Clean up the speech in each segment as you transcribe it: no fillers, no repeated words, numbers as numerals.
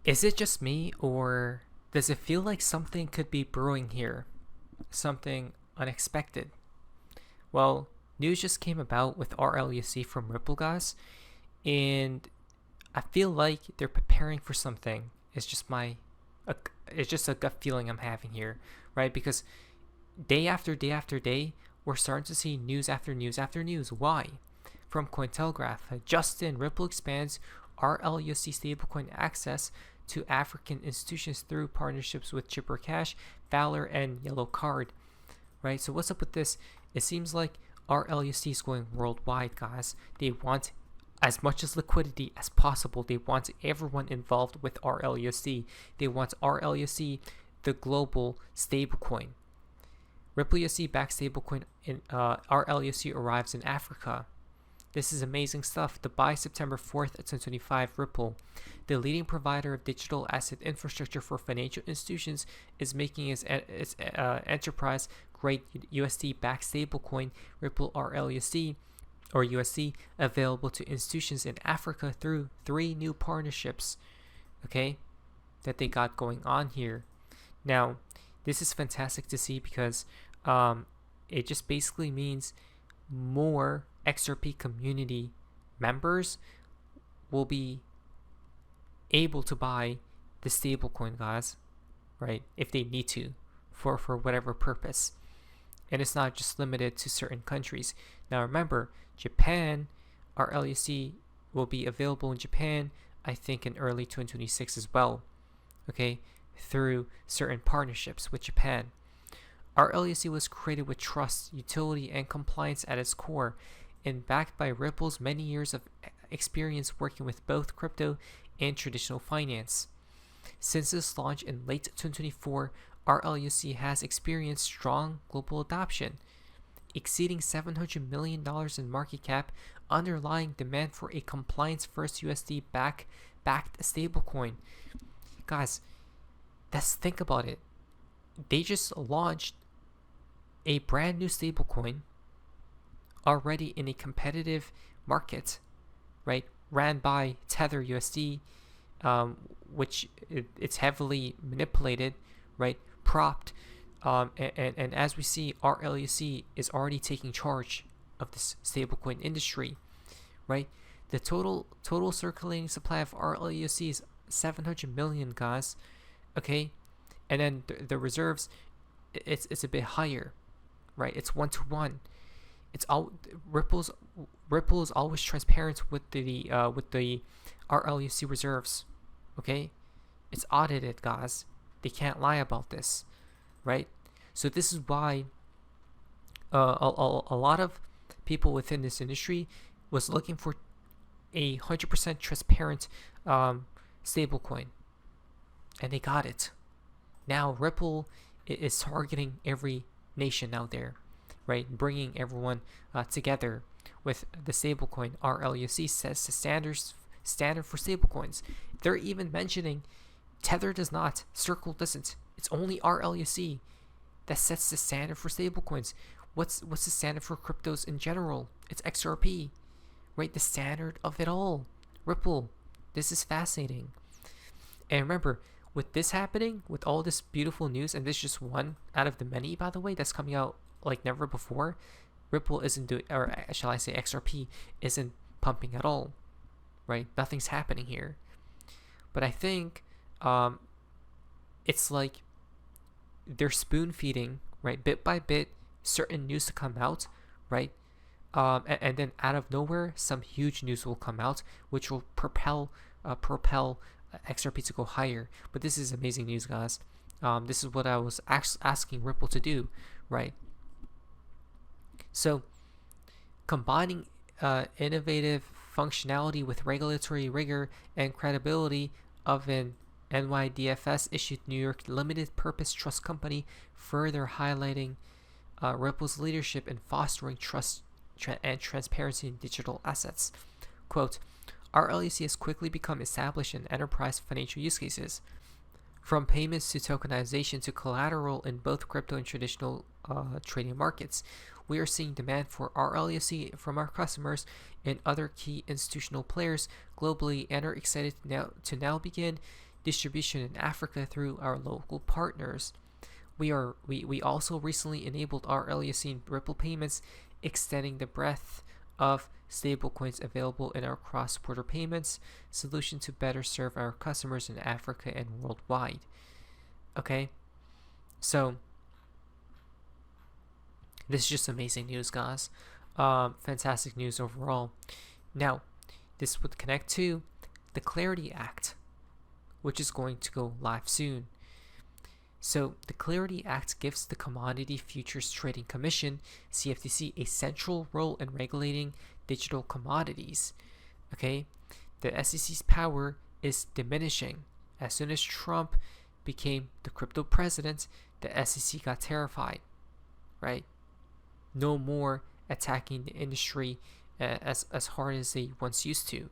Is it just me, or does it feel like something could be brewing here? Something unexpected? Well, news just came about with RLUC from Ripple, guys, and I feel like they're preparing for something. It's just it's just a gut feeling I'm having here, right? Because day after day after day, we're starting to see news after news after news. Why? From Cointelegraph, Justin, Ripple expands RLUC stablecoin access to African institutions through partnerships with Chipper Cash, Valor, and Yellow Card. Right? So what's up with this? It seems like RLUC is going worldwide, guys. They want as much as liquidity as possible. They want everyone involved with RLUC. They want RLUC, the global stablecoin. Ripple USD backed stablecoin in RLUC arrives in Africa. This is amazing stuff. The buy September 4th, 2025, Ripple, the leading provider of digital asset infrastructure for financial institutions, is making its enterprise-grade USD-backed stablecoin, Ripple RLUC, or USD, available to institutions in Africa through 3 new partnerships, okay, that they got going on here. Now, this is fantastic to see because it just basically means more XRP community members will be able to buy the stablecoin, guys, right? If they need to, for whatever purpose. And it's not just limited to certain countries. Now remember, Japan, RLUC will be available in Japan, I think in early 2026 as well, okay, through certain partnerships with Japan. RLUC was created with trust, utility, and compliance at its core, and backed by Ripple's many years of experience working with both crypto and traditional finance. Since its launch in late 2024, RLUC has experienced strong global adoption, exceeding $700 million in market cap, underlying demand for a compliance-first USD-backed stablecoin. Guys, let's think about it. They just launched a brand new stablecoin already in a competitive market, right? Ran by Tether USD, which it's heavily manipulated, right? Propped, and as we see, RLUC is already taking charge of this stablecoin industry, right? The total circulating supply of RLUC is 700 million, guys. Okay, and then the reserves, it's a bit higher, right? It's 1-to-1. It's all Ripple is always transparent with the RLUC reserves. Okay, it's audited, guys. They can't lie about this, right? So this is why a lot of people within this industry was looking for a 100% transparent stablecoin, and they got it. Now Ripple is targeting every nation out there, right? Bringing everyone together with the stablecoin. RLUC sets the standard for stablecoins. They're even mentioning Tether does not, Circle doesn't. It's only RLUC that sets the standard for stablecoins. What's the standard for cryptos in general? It's XRP, right? The standard of it all. Ripple. This is fascinating. And remember, with this happening, with all this beautiful news, and this is just one out of the many, by the way, that's coming out like never before, Ripple isn't doing, or shall I say XRP isn't pumping at all, right? Nothing's happening here. But I think it's like they're spoon feeding, right, bit by bit, certain news to come out, right? And then out of nowhere, some huge news will come out, which will propel XRP to go higher. But this is amazing news, guys. This is what I was asking Ripple to do, right? So combining innovative functionality with regulatory rigor and credibility of an NYDFS issued New York limited purpose trust company, further highlighting Ripple's leadership in fostering trust and transparency in digital assets. Quote, RLUC has quickly become established in enterprise financial use cases, from payments to tokenization to collateral in both crypto and traditional trading markets. We are seeing demand for RLUC from our customers and other key institutional players globally, and are excited to now begin distribution in Africa through our local partners. We also recently enabled our LUSD and Ripple payments, extending the breadth of stablecoins available in our cross-border payments solution to better serve our customers in Africa and worldwide. Okay, so this is just amazing news, guys. Fantastic news overall. Now, this would connect to the Clarity Act, which is going to go live soon. So the Clarity Act gives the Commodity Futures Trading Commission, CFTC, a central role in regulating digital commodities. Okay, the SEC's power is diminishing. As soon as Trump became the crypto president, the SEC got terrified, right? No more attacking the industry as hard as they once used to,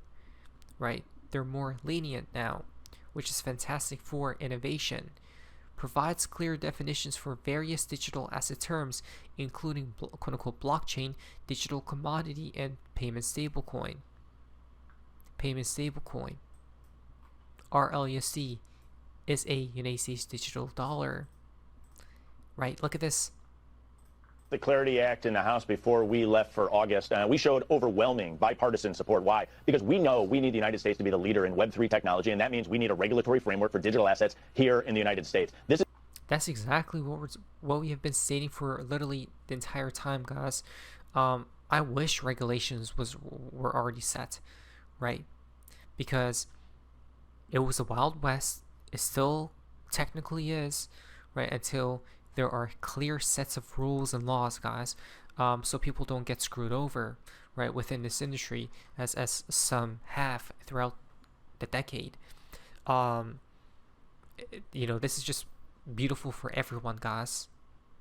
right? They're more lenient now, which is fantastic for innovation. Provides clear definitions for various digital asset terms, including quote-unquote blockchain, digital commodity, and payment stablecoin. Payment stablecoin. RLUSD is a United States digital dollar. Right? Look at this. The Clarity Act in the House before we left for August, we showed overwhelming bipartisan support. Why? Because we know we need the United States to be the leader in Web3 technology, and that means we need a regulatory framework for digital assets here in the United States. That's exactly what we have been stating for literally the entire time, guys. I wish regulations were already set, right? Because it was a Wild West. It still technically is, right? Until there are clear sets of rules and laws, guys, so people don't get screwed over, right, within this industry, as some have throughout the decade. This is just beautiful for everyone, guys.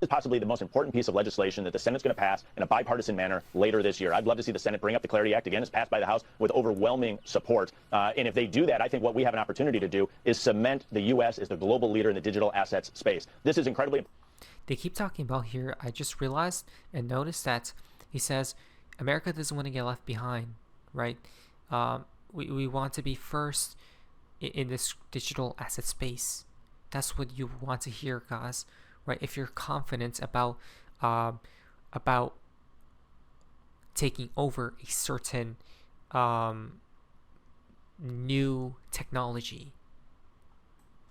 Is possibly the most important piece of legislation that the Senate's going to pass in a bipartisan manner later this year. I'd love to see the Senate bring up the Clarity Act again. It's passed by the House with overwhelming support. And if they do that, I think what we have an opportunity to do is cement the U.S. as the global leader in the digital assets space. This is incredibly important. They keep talking about here, I just realized and noticed that he says America doesn't want to get left behind, right? We want to be first in this digital asset space. That's what you want to hear, guys, right? If you're confident about taking over a certain new technology.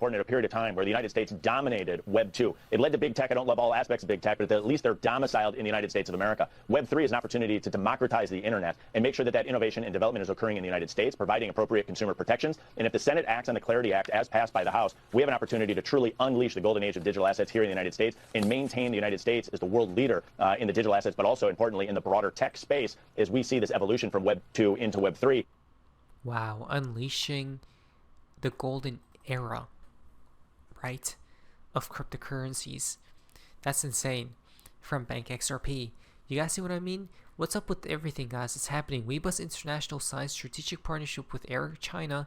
At a period of time where the United States dominated Web 2. It led to big tech. I don't love all aspects of big tech, but at least they're domiciled in the United States of America. Web 3 is an opportunity to democratize the internet and make sure that innovation and development is occurring in the United States, providing appropriate consumer protections. And if the Senate acts on the Clarity Act as passed by the House, we have an opportunity to truly unleash the golden age of digital assets here in the United States and maintain the United States as the world leader in the digital assets, but also importantly in the broader tech space as we see this evolution from Web 2 into Web 3. Wow, unleashing the golden era, right, of cryptocurrencies. That's insane. From Bank XRP. You guys see what I mean? What's up with everything, guys? It's happening. Weebus International signed strategic partnership with Air China,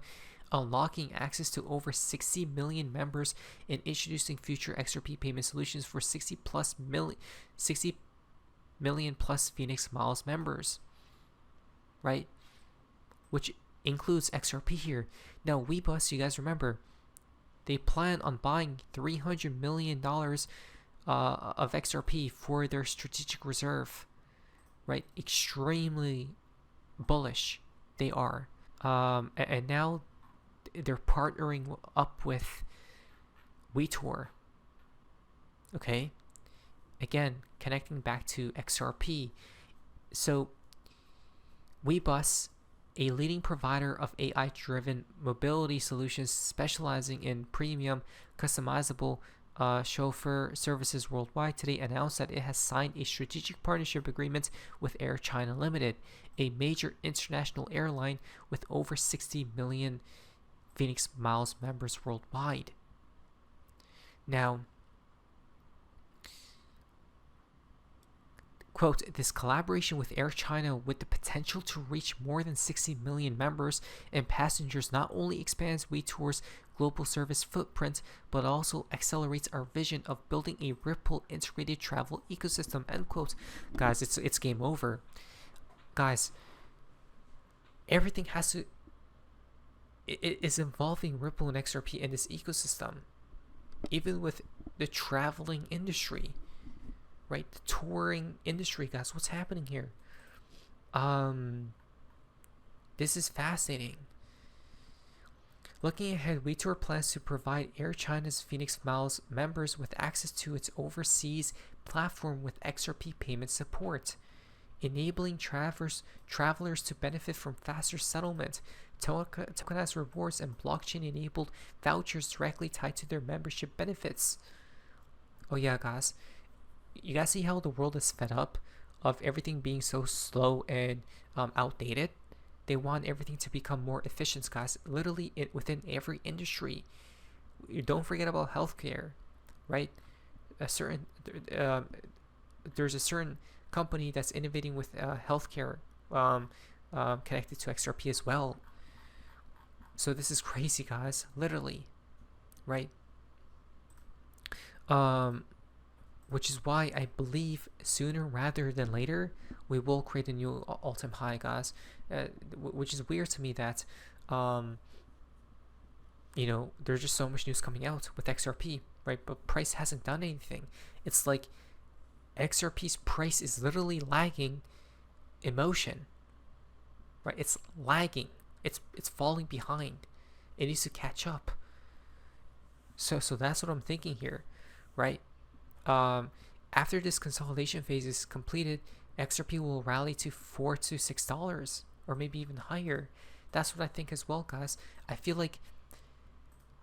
unlocking access to over 60 million members and introducing future XRP payment solutions for 60 million plus Phoenix Miles members, right? Which includes XRP here. Now, Weebus, you guys remember, they plan on buying $300 million of XRP for their strategic reserve, right? Extremely bullish they are. And now they're partnering up with WeTor. Okay? Again, connecting back to XRP. So, Weebus, a leading provider of AI-driven mobility solutions specializing in premium customizable chauffeur services worldwide, today announced that it has signed a strategic partnership agreement with Air China Limited, a major international airline with over 60 million Phoenix Miles members worldwide. Now, quote, this collaboration with Air China with the potential to reach more than 60 million members and passengers not only expands WeTor's global service footprint, but also accelerates our vision of building a Ripple integrated travel ecosystem, end quote. Guys, it's game over. Guys, everything has to it is involving Ripple and XRP in this ecosystem, even with the traveling industry, right? The touring industry, guys. What's happening here? This is fascinating. Looking ahead, WeTour plans to provide Air China's Phoenix Miles members with access to its overseas platform with XRP payment support, enabling travelers to benefit from faster settlement, tokenized rewards, and blockchain-enabled vouchers directly tied to their membership benefits. Oh yeah, guys. You guys see how the world is fed up of everything being so slow and outdated? They want everything to become more efficient, guys. Literally, within every industry. Don't forget about healthcare, right? There's a certain company that's innovating with healthcare connected to XRP as well. So this is crazy, guys. Literally, right? Which is why I believe sooner rather than later we will create a new all-time high, guys. Which is weird to me that there's just so much news coming out with XRP, right? But price hasn't done anything. It's like XRP's price is literally lagging emotion, right? It's lagging. It's falling behind. It needs to catch up. So that's what I'm thinking here, right? After this consolidation phase is completed, XRP will rally to $4 to $6 or maybe even higher. That's what I think as well, guys. I feel like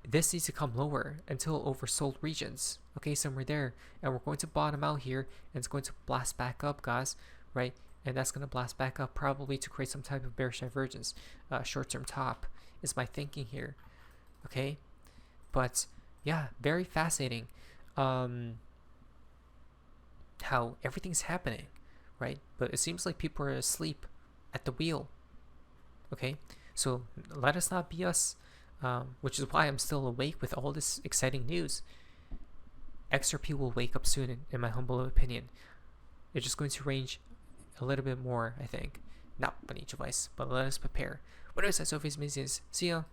this needs to come lower until oversold regions, okay, somewhere there, and we're going to bottom out here, and it's going to blast back up, guys, right? And that's going to blast back up probably to create some type of bearish divergence. Short-term top is my thinking here, okay? But yeah, very fascinating how everything's happening, right? But it seems like people are asleep at the wheel, okay? So let us not be us, which is why I'm still awake with all this exciting news. XRP will wake up soon, in my humble opinion. It's just going to range a little bit more, I think. Not on each device, but let us prepare. What else? Sophie's Minions. See ya.